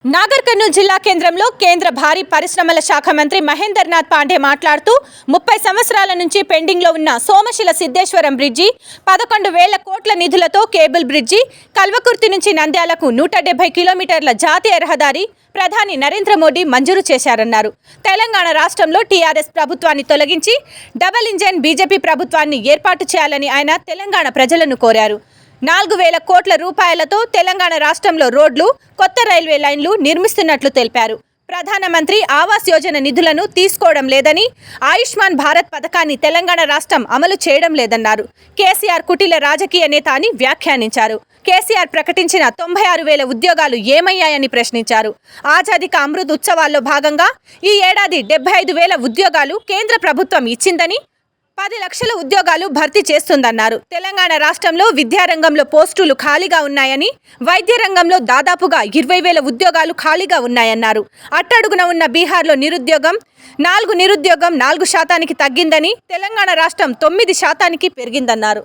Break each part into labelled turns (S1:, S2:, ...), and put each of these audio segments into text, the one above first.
S1: నాగర్ కర్నూలు జిల్లా కేంద్రంలో కేంద్ర భారీ పరిశ్రమల శాఖ మంత్రి మహేందర్ నాథ్ పాండే మాట్లాడుతూ 30 సంవత్సరాల నుంచి పెండింగ్ లో ఉన్న సోమశిల సిద్ధేశ్వరం బ్రిడ్జి 11,000 కోట్ల నిధులతో కేబుల్ బ్రిడ్జి కల్వకుర్తి నుంచి నంద్యాలకు 170 కిలోమీటర్ల జాతీయ రహదారి ప్రధాని నరేంద్ర మోడీ మంజూరు చేశారన్నారు. తెలంగాణ రాష్ట్రంలో టీఆర్ఎస్ ప్రభుత్వాన్ని తొలగించి డబుల్ ఇంజన్ బీజేపీ ప్రభుత్వాన్ని ఏర్పాటు చేయాలని ఆయన తెలంగాణ ప్రజలను కోరారు. 4,000 కోట్ల రూపాయలతో తెలంగాణ రాష్ట్రంలో రోడ్లు, కొత్త రైల్వే లైన్లు నిర్మిస్తున్నట్లు తెలిపారు. ప్రధానమంత్రి ఆవాస్ యోజన నిధులను తీసుకోవడం లేదని, ఆయుష్మాన్ భారత్ పథకాన్ని తెలంగాణ రాష్ట్రం అమలు చేయడం లేదన్నారు. కేసీఆర్ కుటిల రాజకీయ నేత అని వ్యాఖ్యానించారు. కేసీఆర్ ప్రకటించిన 96,000 ఉద్యోగాలు ఏమయ్యాయని ప్రశ్నించారు. ఆజాదీ కా అమృత్ ఉత్సవాల్లో భాగంగా ఈ ఏడాది 75,000 ఉద్యోగాలు కేంద్ర ప్రభుత్వం ఇచ్చిందని, 10 లక్షల ఉద్యోగాలు భర్తీ చేస్తుందన్నారు. తెలంగాణ రాష్ట్రంలో విద్యారంగంలో పోస్టులు ఖాళీగా ఉన్నాయని, వైద్య రంగంలో దాదాపుగా 20,000 ఉద్యోగాలు ఖాళీగా ఉన్నాయన్నారు. అట్టడుగున ఉన్న బీహార్లో నిరుద్యోగం 4% తగ్గిందని, తెలంగాణ రాష్ట్రం 9% పెరిగిందన్నారు.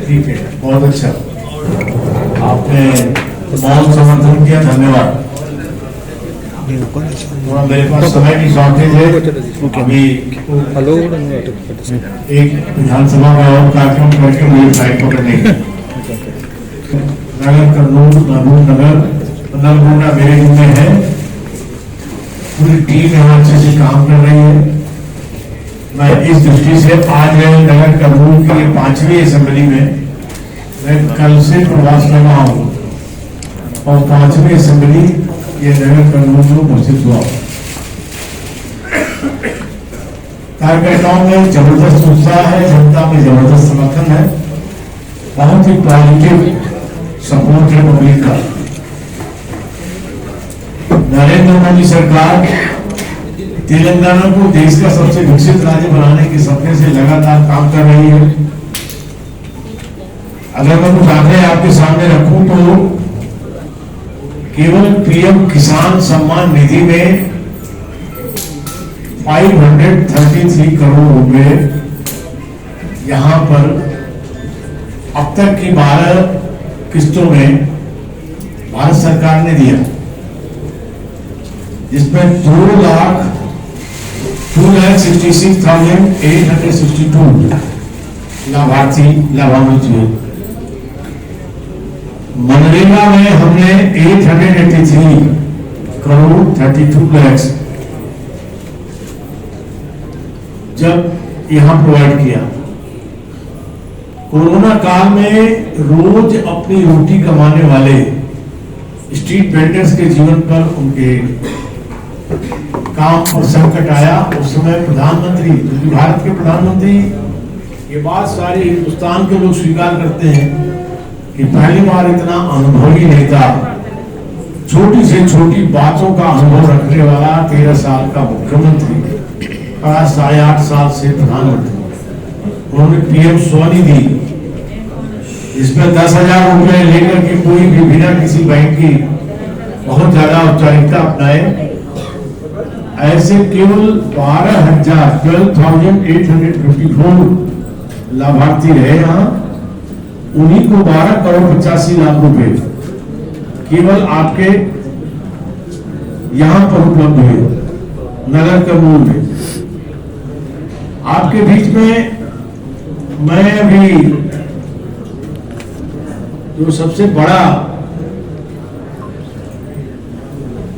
S2: ठीक है, बहुत अच्छा, आपने बहुत समर्थन किया, धन्यवाद। मेरे पास समय की शॉर्टेज है, अभी एक विधानसभा में और कार्यक्रम करके मुझे फ्लाइट पकड़ने नगर कन्नूर महबूब नगर नलगोंडा मेरे जिम्मे है। पूरी टीम यहाँ अच्छे से काम कर रही है। मैं इस दृष्टि से आज नगर कन्नूर की 5वीं असेंबली में मैं कल से प्रवास कर रहा हूँ और 5वीं असेंबली ये नगर कन्नूर में घोषित हुआ। कार्यकर्ताओं में जबरदस्त उत्साह है, जनता में जबरदस्त समर्थन है, बहुत ही पॉजिटिव सपोर्ट है पब्लिक का। नरेंद्र मोदी सरकार तेलंगाना को देश का सबसे विकसित राज्य बनाने के सपने से लगातार काम कर रही है। अगर मैं कुछ आंकड़े आपके सामने रखूं तो केवल पीएम किसान सम्मान निधि में 533 करोड़ रुपए यहां पर अब तक की 12 किस्तों में भारत सरकार ने दिया, जिसमें 2,66,862 लाभार्थी लाभान्वित हुए। मनरेगा में हमने 883 करोड़ 32 लाख जब यहां प्रोवाइड किया। कोरोना काल में रोज अपनी रोटी कमाने वाले स्ट्रीट वेंडर्स के जीवन पर उनके काम और संकट आया। उस समय प्रधानमंत्री, भारत के प्रधानमंत्री, ये बात सारे हिंदुस्तान के लोग स्वीकार करते हैं कि पहली बार इतना अनुभवी नेता, छोटी से छोटी बातों का अनुभव रखने वाला 13 साल का मुख्यमंत्री, 8.5 साल से प्रधानमंत्री, उन्होंने पीएम स्वनिधि, इसमें 10,000 रुपए लेकर के कोई भी बिना किसी बैंक की बहुत ज्यादा औपचारिकता अपनाए, ऐसे केवल 12,854 लाभार्थी रहे। यहाँ उन्हीं को 12 करोड़ 85 लाख रुपए केवल आपके यहां पर उपलब्ध हुए नगर कन्नूर में। आपके बीच में मैं भी जो सबसे बड़ा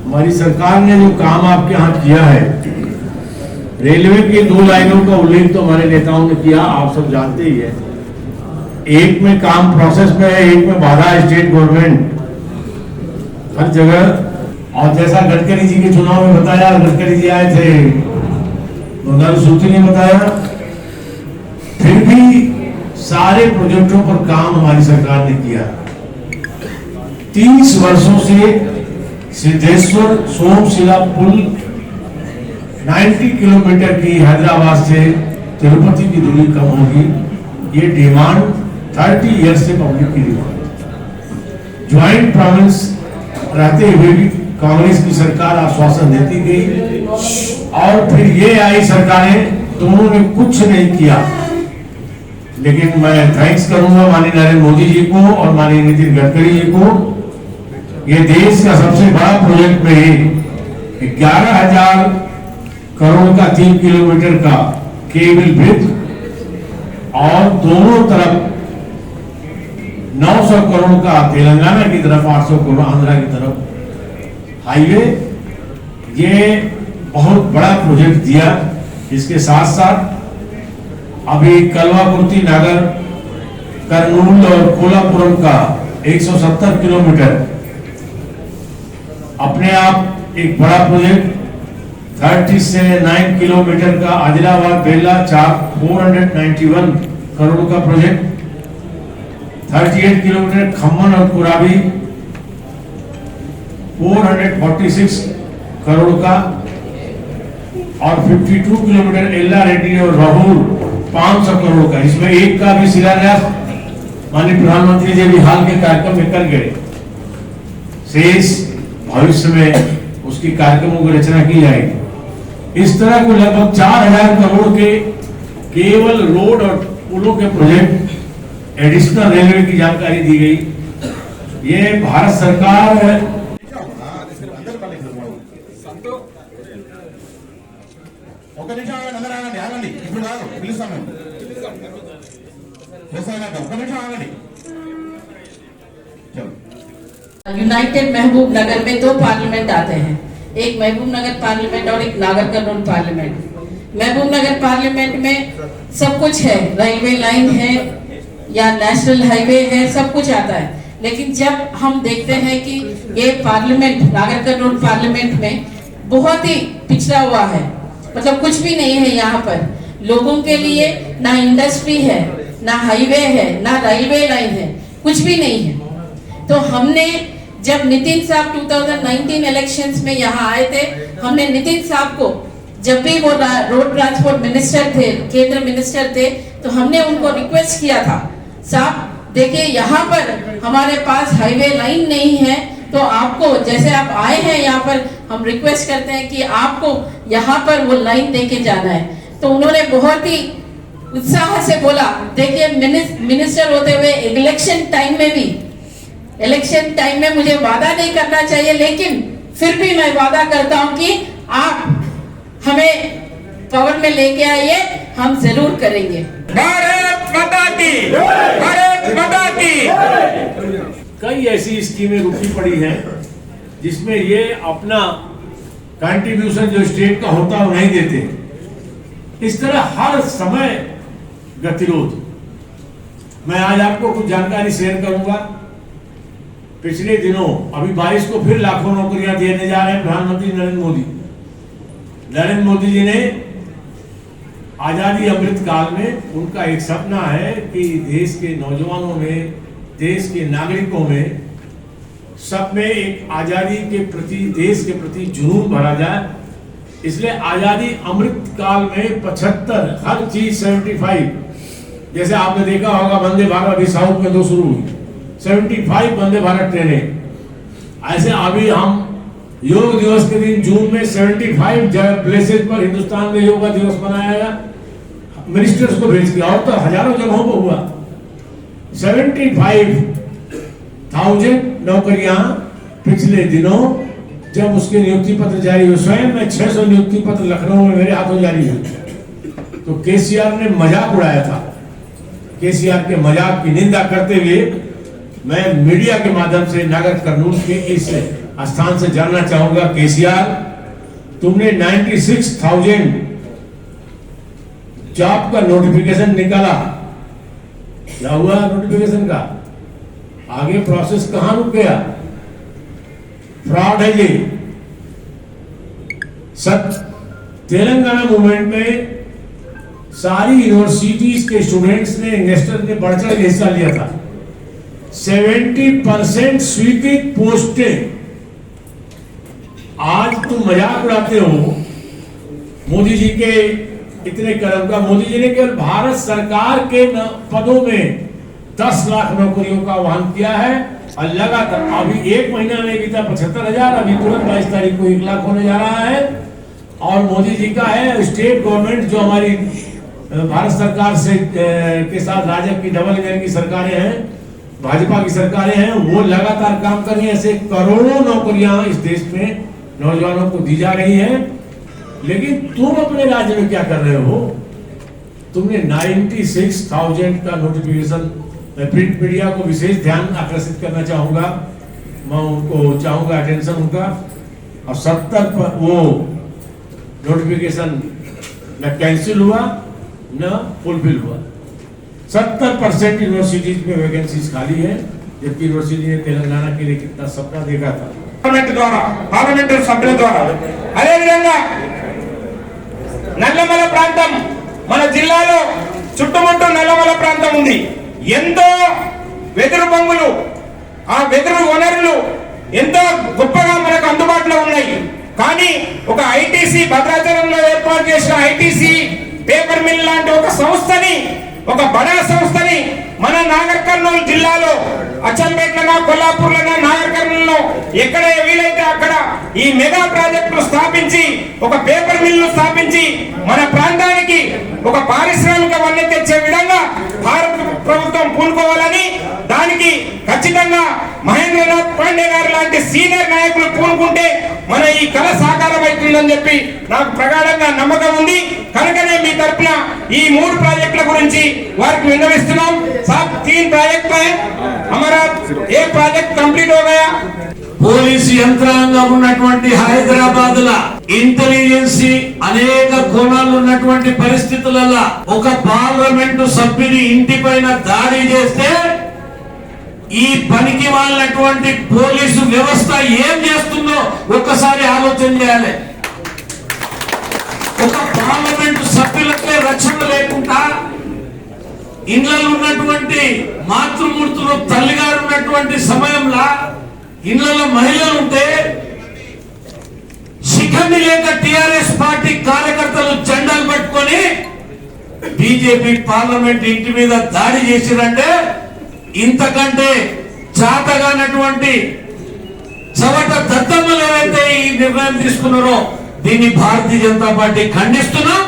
S2: हमारी सरकार ने जो काम आपके यहां किया है, रेलवे की 2 लाइनों का उल्लेख तो हमारे नेताओं ने किया, आप सब जानते ही है। एक में काम प्रोसेस में है, एक में बाधा स्टेट गवर्नमेंट हर जगह। और जैसा गडकरी जी के चुनाव में बताया, गडकरी जी आए थे, उन्होंने सूची नहीं बताया, फिर भी सारे प्रोजेक्टों पर काम हमारी सरकार ने किया। 30 वर्षों से सिद्धेश्वर सोमशिला पुल 90 किलोमीटर की हैदराबाद से तिरुपति की दूरी कम होगी, ये डिमांड 30 ईयर से पब्लिक की डिमांड। ज्वाइंट प्रोविंस रहते हुए भी कांग्रेस की सरकार आश्वासन देती गई और फिर ये आई सरकारें, तो उन्होंने कुछ नहीं किया। लेकिन मैं थैंक्स करूंगा माननीय नरेंद्र मोदी जी को और माननीय नितिन गडकरी जी को। ये देश का सबसे बड़ा प्रोजेक्ट में 11,000 करोड़ का 3 किलोमीटर का केबल ब्रिज और दोनों तरफ 900 करोड़ का तेलंगाना की तरफ, 800 करोड़ आंध्रा की तरफ हाईवे, ये बहुत बड़ा प्रोजेक्ट दिया। इसके साथ साथ अभी कलवाकुर्ती नगर, कर्नूल और कोल्हापुरम का 170 किलोमीटर अपने आप एक बड़ा प्रोजेक्ट। 30 से 9 किलोमीटर का आदिलाबाद बेला 491 करोड़ का प्रोजेक्ट। 38 किलोमीटर खम्मन और कुराबी 446 करोड़ का और 52 किलोमीटर एल्ला रेड्डी और राहुल 500 करोड़ का। इसमें एक का भी शिलान्यास माननीय प्रधानमंत्री जी भी हाल के कार्यक्रम में कर गए। शेष भविष्य में उसकी कार्यक्रमों की रचना की जाएगी। इस तरह को लगभग 4,000 करोड़ के केवल रोड और पुलों के प्रोजेक्ट, एडिशनल रेलवे की जानकारी दी गई। ये भारत सरकार
S3: ఒక నిమిషం ఆగండి, అందరూ ఆగండి, ఆగండి, ఇప్పుడు కాదు, పిలుస్తాం మేము. ఒక నిమిషం ఆగండి.
S4: यूनाइटेड महबूब नगर में 2 पार्लियामेंट आते हैं, एक महबूब नगर पार्लियामेंट और एक नागर कर्नूल पार्लियामेंट। महबूब नगर पार्लियामेंट में सब कुछ है, रेलवे लाइन है या नेशनल हाईवे है, सब कुछ आता है। लेकिन जब हम देखते हैं कि ये पार्लियामेंट, नागर कर्नूल पार्लियामेंट में बहुत ही पिछड़ा हुआ है, मतलब कुछ भी नहीं है यहाँ पर लोगों के लिए, ना इंडस्ट्री है, ना हाईवे है, ना रेलवे लाइन है, कुछ भी नहीं है। तो हमने जब नितिन साहब 2019 इलेक्शंस में यहाँ आए थे, हमने नितिन साहब को, जब भी वो रोड ट्रांसपोर्ट मिनिस्टर थे, केंद्र मिनिस्टर थे, तो हमने उनको रिक्वेस्ट किया था, साहब देखिए यहाँ पर हमारे पास हाईवे लाइन नहीं है, तो आपको, जैसे आप आए हैं यहाँ पर, हम रिक्वेस्ट करते हैं कि आपको यहाँ पर वो लाइन देके जाना है। तो उन्होंने बहुत ही उत्साह से बोला, देखिए मिनिस्टर होते हुए इलेक्शन टाइम में मुझे वादा नहीं करना चाहिए, लेकिन फिर भी मैं वादा करता हूँ कि आप हमें पावर में लेके आइए, हम जरूर करेंगे।
S3: भारत माता की, भारत माता की।
S2: कई ऐसी स्कीमें रुकी पड़ी हैं जिसमें ये अपना कंट्रीब्यूशन जो स्टेट का होता है वो नहीं देते। इस तरह हर समय गतिरोध। मैं आज आपको कुछ जानकारी शेयर करूंगा। पिछले दिनों अभी 22 को फिर लाखों नौकरियां देने जा रहे हैं प्रधानमंत्री नरेंद्र मोदी जी ने। आजादी अमृत काल में उनका एक सपना है कि देश के नौजवानों में, देश के नागरिकों में, सब में एक आजादी के प्रति, देश के प्रति जुनून भरा जाए। इसलिए आजादी अमृत काल में 75 हर चीज 75, जैसे आपने देखा होगा वंदे भारत अभी साउथ में 2 शुरू हुई, 75 वंदे भारत ट्रेनें। ऐसे अभी हम योग दिवस के दिन जून में 75 प्लेसेस पर हिंदुस्तान में योगा दिवस मनाया, मिनिस्टर्स को भेज के, और तो हजारों जगहों पर हुआ। 75,000 नौकरियां पिछले दिनों जब उसके नियुक्ति पत्र जारी हुए, स्वयं में 600 नियुक्ति पत्र लखनऊ में मेरे हाथों जारी हुए, तो केसीआर ने मजाक उड़ाया था। केसीआर के मजाक की निंदा करते हुए मैं मीडिया के माध्यम से नागर कर्नूल के इस स्थान से जानना चाहूंगा, केसीआर तुमने 96,000 जॉब का नोटिफिकेशन निकाला, क्या हुआ नोटिफिकेशन का? आगे प्रोसेस कहां रुक गया? फ्रॉड है ये सब। तेलंगाना मूवमेंट में सारी यूनिवर्सिटीज के स्टूडेंट्स ने, इन्वेस्टर ने बढ़ चढ़ के हिस्सा लिया था। 70% स्वीकृत पोस्टें। आज तुम मजाक उड़ाते हो मोदी जी के इतने कदम का। मोदी जी ने केवल भारत सरकार के पदों में 10 लाख नौकरियों का आह्वान किया है और लगातार अभी 1 महीना नहीं बीता 75,000, अभी तुरंत 22 तारीख को 1 लाख होने जा रहा है। और मोदी जी का है स्टेट गवर्नमेंट, जो हमारी भारत सरकार से के साथ राजग की डबल इंजन की सरकारें हैं, भाजपा की सरकारें हैं, वो लगातार काम कर रही है। ऐसे करोड़ों नौकरियां इस देश में नौजवानों को दी जा रही है। लेकिन तुम अपने राज्य में क्या कर रहे हो? तुमने 96,000 का नोटिफिकेशन, मैं प्रिंट मीडिया को विशेष ध्यान आकर्षित करना चाहूंगा, मैं उनको चाहूंगा अटेंशन उनका, और 70 पर वो नोटिफिकेशन न कैंसिल हुआ न फुलफिल हुआ। 70% यूनिवर्सिटीज में वैकेंसीज खाली है, जबकि यूनिवर्सिटी ने तेलंगाना के लिए कितना सपना देखा था।
S3: పార్లమెంటు సభ్యుల ద్వారా అదేవిధంగా నల్లమల ప్రాంతం మన జిల్లాలో చుట్టుముట్టు నల్లమల ప్రాంతం ఉంది. ఎంతో వెదురు బొంగులు, ఆ వెదురు వనరులు ఎంతో గొప్పగా మనకు అందుబాటులో ఉన్నాయి. కానీ ఒక ఐటీసీ భద్రాచలంలో ఏర్పాటు చేసిన ఐటీసీ పేపర్ మిల్ లాంటి ఒక సంస్థని, ఒక బడా సంస్థని మన నాగర్ కర్నూలు జిల్లాలో అచ్చంపేటలో, కొల్లాపూర్లో, నాగర్ కర్నూలులో ఎక్కడ వీలైతే అక్కడ ఈ మెగా ప్రాజెక్టును స్థాపించి, ఒక పేపర్ మిల్లు స్థాపించి మన ప్రాంతానికి ఒక పారిశ్రామిక వన్నె తెచ్చే విధంగా భారత ప్రభుత్వం పూనుకోవాలని, దానికి ఖచ్చితంగా మహేంద్రనాథ్ పాండే గారు లాంటి సీనియర్ నాయకులు పూనుకుంటే మన ఈ కళ సాకారం అవుతుందని చెప్పి నాకు ప్రగాఢంగా నమ్మకం ఉంది. కనుకనే మీ తరఫున ఈ 3 ప్రాజెక్టుల గురించి వారికి విన్నవిస్తున్నాం. साहब 3 ప్రాజెక్ట్ है हमारा, एक ప్రాజెక్ట్ కంప్లీట్ हो गया.
S5: పోలీసు యంత్రాంగం ఉన్నటువంటి హైదరాబాద్ లా ఇంటెలిజెన్సీ అనేక కోణాలు ఉన్నటువంటి పరిస్థితులలో ఒక పార్లమెంటు సభ్యుని ఇంటి పైన దాడి చేస్తే ఈ పనికి వాళ్ళటువంటి పోలీసు వ్యవస్థ ఏం చేస్తుందో ఒక్కసారి ఆలోచన చేయాలి. ఒక పార్లమెంటు సభ్యులకే రక్షణ లేకుండా, ఇళ్లలో ఉన్నటువంటి మాతృమూర్తులు తల్లిగారు ఉన్నటువంటి సమయంలో ఇళ్లలో మహిళలు ఉంటే శిఖండి లేక టిఆర్ఎస్ పార్టీ కార్యకర్తలు జెండాలు పట్టుకొని బీజేపీ పార్లమెంట్ ఇంటి మీద దాడి చేసిరంటే ఇంతకంటే చాతగానటువంటి చవట దత్తమ్మలు ఏవైతే ఈ నిర్ణయం తీసుకున్నారో దీన్ని భారతీయ జనతా పార్టీ ఖండిస్తున్నాం.